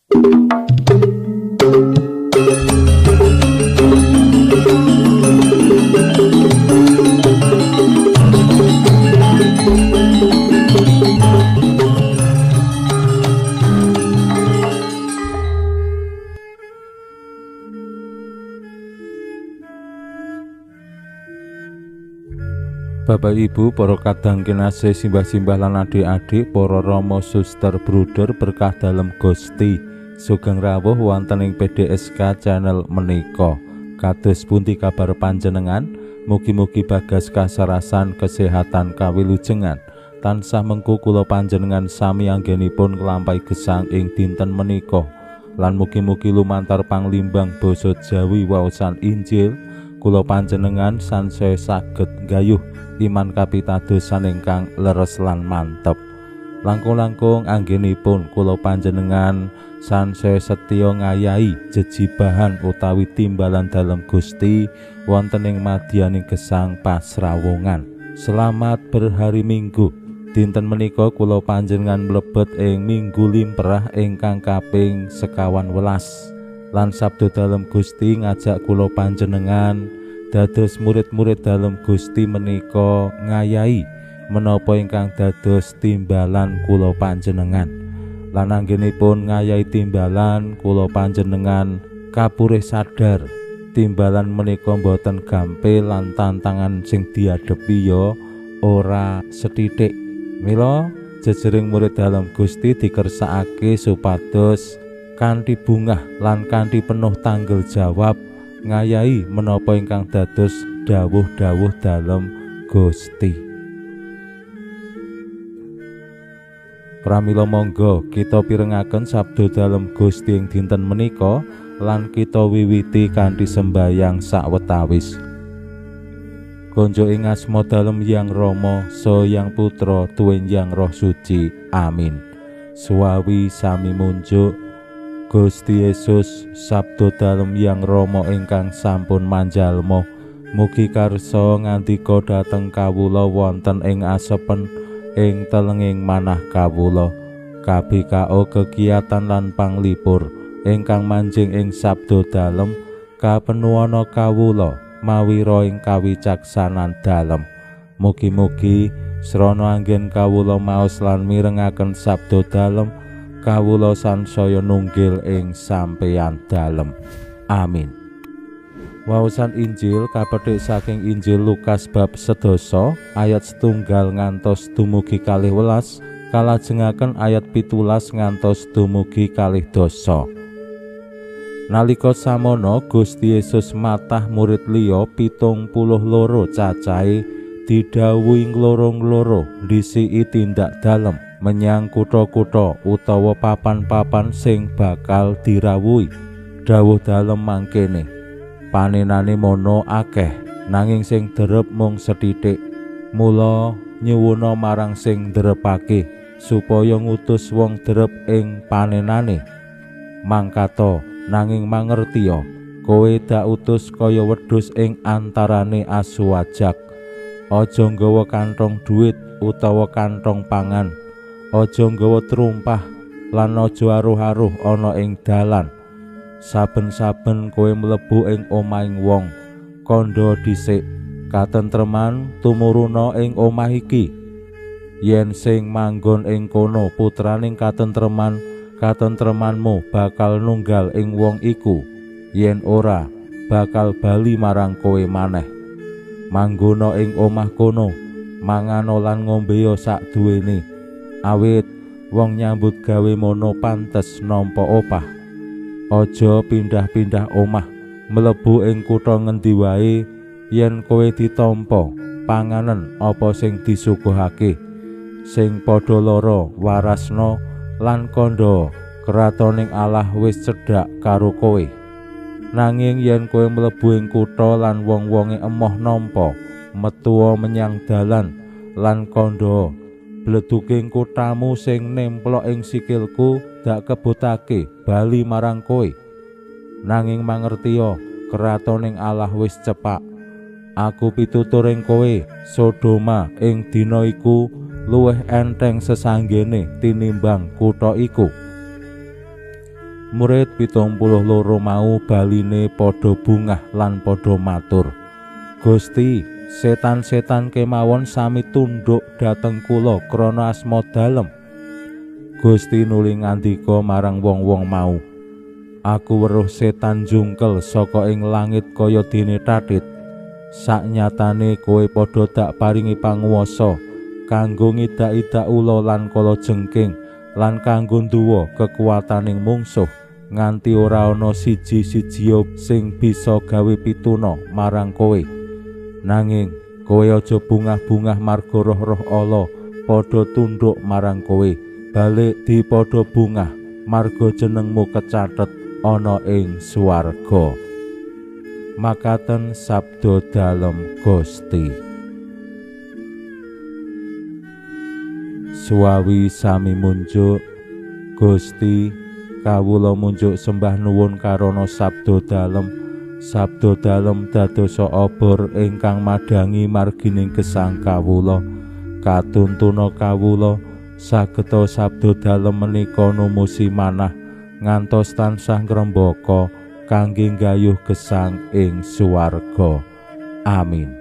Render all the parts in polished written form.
Bapak Ibu, para kadang kinasih simbah-simbah lan adik-adik, para rama suster bruder berkah dalem Gusti, sugeng rawuh wonten ing PDSK channel menika. Kados pundi kabar panjenengan? Mugi-mugi bagas kasarasan kesehatan kawilujengan tansah mengku kula panjenengan sami anggenipun nglampahi gesang ing dinten menika, lan mugi-mugi lumantar panglimbang basa Jawi waosan Injil kula panjenengan sansaya saged gayuh iman kapitadosan ingkang leres lan mantep. Langkung-langkung anggenipun kula panjenengan sansaya setya ngayahi jejibahan utawi timbalan dalem Gusti wonten ing madyaning gesang pasrawungan. Selamat berhari Minggu. Dinten menika kula panjenengan mlebet ing Minggu Limprah ingkang kaping 51. Lan sabda dalem Gusti ngajak kula panjenengan dados murid-murid dalem Gusti menika ngayahi menapa ingkang dados timbalan kula panjenengan. Lan anggenipun ngayahi timbalan kula panjenengan kapurih sadar timbalan menika boten gampil lan tantangan sing diadepi ya ora sethithik. Mila jejering murid dalem Gusti dikersakake supados kanthi bungah lan kanthi penuh tanggel jawab ngayahi menapa ingkang dados dawuh-dawuh dalem Gusti. Pramila monggo kita pirengaken sabda dalem Gusti ing dinten menika lan kita wiwiti kanthi sembayang sawetawis. Konjo ing asma dalem Hyang Rama saha Hyang Putra tuwin Hyang Roh Suci. Amin. Suwawi sami munjuk Gusti Yesus sabda dalem Hyang Rama ingkang sampun manjalma mugi karsa ngandika dhateng kawula wonten ing asepen ing telenging manah kawula. KBKO kegiatan lan panglipur ingkang manjing ing sabda dalem kapenuwana kawula mawira ing kawicaksanan dalem. Mugi-mugi srana anggen kawula maos lan mirengaken sabda dalem kawula sansaya nunggil ing sampeyan dalem. Amin. Waosan Injil kapetik saking Injil Lukas bab 11 ayat 1 ngantos dumugi 12, kalajengaken ayat 17 ngantos dumugi 20. Nalika samono Gusti Yesus matah murid liya 72 cacahe didhawuhi ngloro-ngloro ndhisiki tindak dalem menyang kutha-kutha utawa papan-papan sing bakal dirawuhi. Dawuh dalem mangkene, panenane mono akeh nanging sing derep mung sethithik. Mula nyuwuna marang sing derepake supaya ngutus wong derep ing panenane. Mangkata nanging mangertiya kowe dak utus kaya wedhus ing antarane asu wajak. Aja nggawa kantong dhuwit utawa kantong pangan, aja nggawa trumpah lan aja aruh-aruh ana ing dalan. Saben-saben kowe mlebu ing omahing wong, kandha dhisik katentreman tumuruna ing omah iki. Yen sing manggon ing kono putraning katentreman, katentremanmu bakal nunggal ing wong iku. Yen ora, bakal bali marang kowe maneh. Manggono ing omah kono, mangano lan ngombeya sak duwene, awit wong nyambut gawe mono pantes nampa opah. Aja pindah-pindah omah, mlebu ing kutha ngendi wae yen kowe ditampa panganen apa sing disuguhake. Sing padha lara warasna lan kandha kratoning Allah wis cedhak karo kowe. Nanging yen kowe mlebu ing kutha lan wong-wonge emoh nampa metuwa menyang dalan lan kandha bleduking kuthamu sing nemplok ing sikilku dak kebutake bali marang kowe. Nanging mangertiya kratoning Allah wis cepak. Aku pitutur ing kowe, Sodoma ing dina iku luwih enteng sesanggene tinimbang kutha iku. Murid 72 mau baline padha bungah lan padha matur, "Gusti, setan-setan kemawon sami tunduk dhateng kula krana asma dalem." Gusti nuli ngandika marang wong-wong mau, "Aku weruh setan jungkel saka ing langit kaya dene tatit. Saknyatane kowe padha dak paringi panguwasa kanggo ngidak-idak ula lan kala jengking lan kanggo nduwa kekuwataning mungsuh nganti ora ana siji-sijia sing bisa gawe pituna marang kowe. Nanging kowe aja bungah-bungah marga roh-roh ala padha tunduk marang kowe, balik dipadha bungah marga jenengmu kecathet ana ing swarga." Makaten sabda dalem Gusti. Suwawi sami munjuk, Gusti kawula munjuk sembah nuwun karana sabda dalem dadosa obor ingkang madangi margining gesang kawula. Katuntuna kawula sageta sabda dalem menika numusi manah ngantos tansah ngrembaka kangge nggayuh gesang ing swarga. Amin.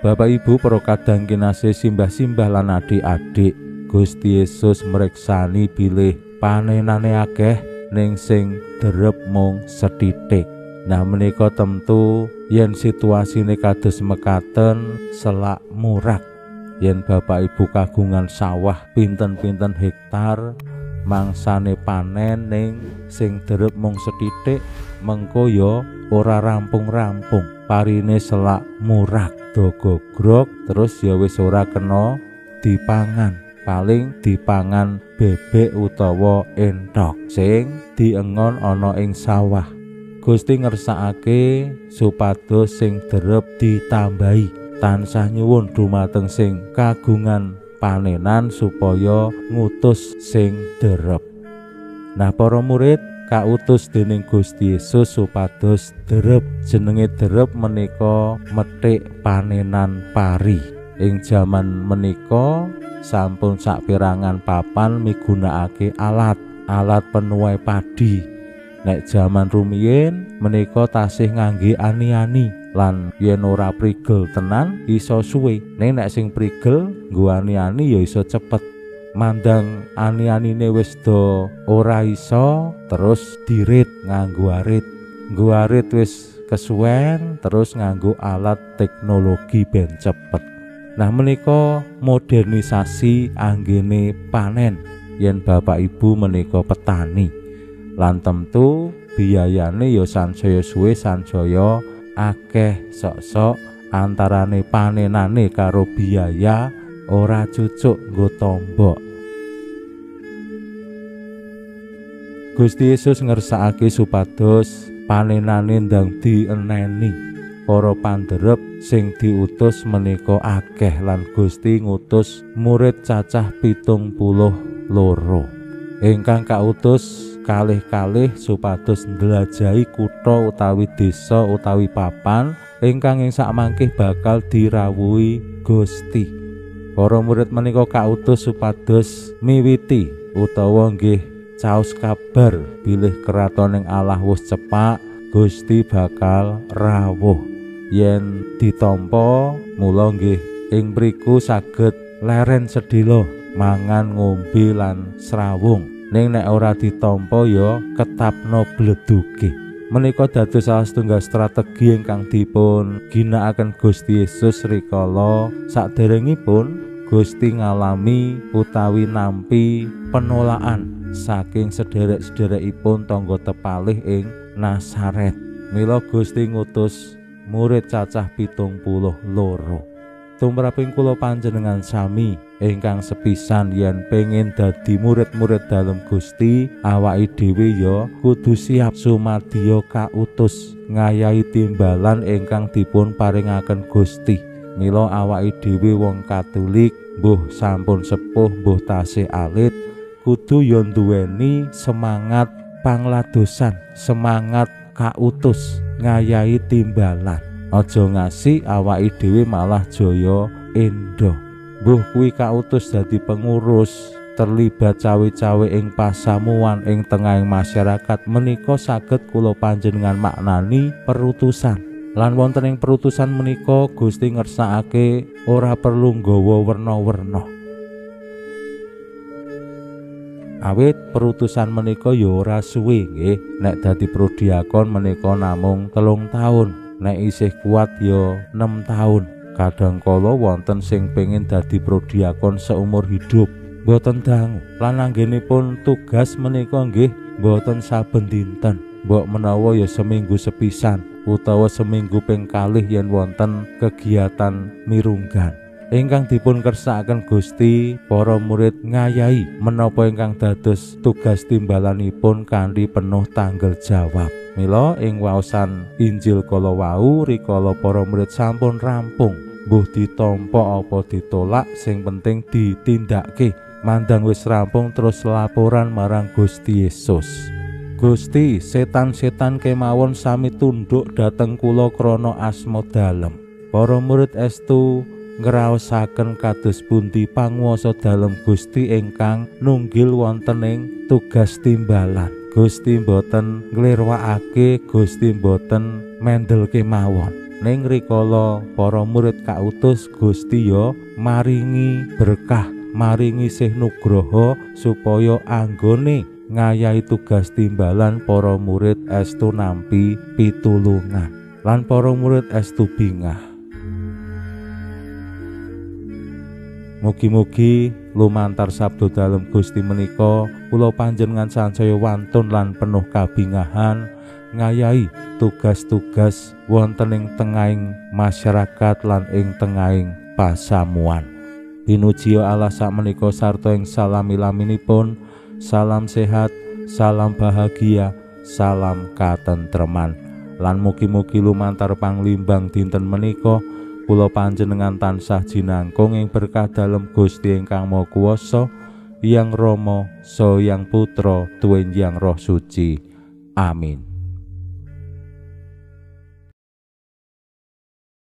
Bapak Ibu para kadang kinasih simbah-simbah lan adik-adik, Gusti Yesus mreksani bilih panenane akeh ning sing derep mung sethithik. Nah menika tentu yen situasine kados mekaten selak murak. Yen Bapak Ibu kagungan sawah pinten-pinten hektar, mangsane panen ning sing derep mung sethithik, mengko ya ora rampung-rampung, parine selak murak dogogrog, terus ya wis ora kena dipangan. Paling dipangan bebek utawa enthok sing diengon ana ing sawah. Gusti ngersakake supados sing derep ditambahi. Tansah nyuwun dumateng sing kagungan panenan supaya ngutus sing derep. Nah para murid kautus dening Gusti Yesus supados derep. Jenenge derep menika methik panenan pari. Ing jaman menika sampun saperangan papan migunakake alat penuai padi. Nek jaman rumiyin menika tasih ngangge ani-ani lan yen ora prigel tenan iso suwe. Nek sing prigel nggo ani-ani ya iso cepet. Mandang ani-anine wis do ora iso, terus dirit nganggo arit. Nggo arit wis kesuwen, terus nganggo alat teknologi ben cepet. Nah menika modernisasi anggene panen yen Bapak Ibu menika petani. Lan tentu biayane ya sansaya suwe sansaya akeh, sok-sok antarane panenane karo biaya ora cucuk nggo tombok. Gusti Yesus ngersakake supados panenane ndang dieneni. Para panderep sing diutus menika akeh lan Gusti ngutus murid cacah 72. Ingkang kautus kalih-kalih supados ndlajahi kutha utawi desa utawi papan ingkang ing sakmangkih bakal dirawuhi Gusti. Para murid menika kautus supados miwiti utawa nggih caos kabar bilih kratoning Allah wis cepak, Gusti bakal rawuh. Yen ditampa mula nggih ing mriku saged leren sedhela mangan ngombe lan srawung. Ning nek ora ditampa ya ketapno bleduge. Menika dados salah setunggal strategi ingkang dipun ginakaken Gusti Yesus rikala saderengipun Gusti ngalami utawi nampi penolakan saking sederek-sederekipun tangga tepalih ing Nazaret. Mila Gusti ngutus murid cacah 72. Tumraping kula panjenengan sami ingkang sepisan yen pengin dadi murid-murid dalem Gusti, awake dhewe ya kudu siap sumadya kautus ngayahi timbalan ingkang dipun paringaken Gusti. Mila awake dhewe wong Katolik, mbuh sampun sepuh, mbuh tasih alit, kudu ya nduweni semangat pangladosan, semangat kautus ngayahi timbalan. Aja ngasih awake dhewe malah jaya endo. Mbuh kuwi kautus dadi pengurus, terlibat cawe-cawe ing pasamuan ing tengahing masyarakat menika saged kula panjenengan maknani perutusan. Lan wonten ing perutusan menika Gusti ngersakake ora perlu nggawa werna-werna. Awit perutusan menika ya ora suwe nggih. Nek dadi prodiakon menika namung 3 taun, nek isih kuat ya 6 taun. Kadangkala wonten sing pengin dadi prodiakon seumur hidup, boten dangu. Lan anggenipun tugas menika nggih boten saben dinten, mbok menawa ya seminggu sepisan utawa seminggu ping kalih yen wonten kegiatan mirunggan. Ingkang dipun kersakaken Gusti para murid ngayahi menapa ingkang dados tugas timbalanipun kanthi penuh tanggel jawab. Mila ing waosan Injil kala wau rikala para murid sampun rampung, mbuh ditampa apa ditolak sing penting ditindakke. Mandang wis rampung terus laporan marang Gusti Yesus. Gusti, setan-setan kemawon sami tunduk dhateng kula krana asma dalem. Para murid estu ngraosaken kados pundi panguwasa dalem Gusti ingkang nunggil wonten ing tugas timbalan. Gusti mboten nglirwakake, Gusti mboten mendel kemawon. Ning rikala para murid kautus, Gusti ya maringi berkah, maringi sih nugraha supaya anggone ngayahi tugas timbalan para murid estu nampi pitulungan. Lan para murid estu bingah. Mugi-mugi lumantar sabda dalem Gusti menika kula panjenengan sansaya wantun lan penuh kabingahan ngayahi tugas-tugas wonten ing tengahing masyarakat lan ing tengahing pasamuan. Pinuji Allah sakmenika sarta ing salami-laminipun, salam sehat, salam bahagia, salam katentreman. Lan mugi-mugi lumantar panglimbang dinten menika kula panjenengan tansah jinangkung ing berkah dalem Gusti ingkang Maha Kuwasa, Hyang Rama saha Hyang Putra tuwin Hyang Roh Suci. Amin.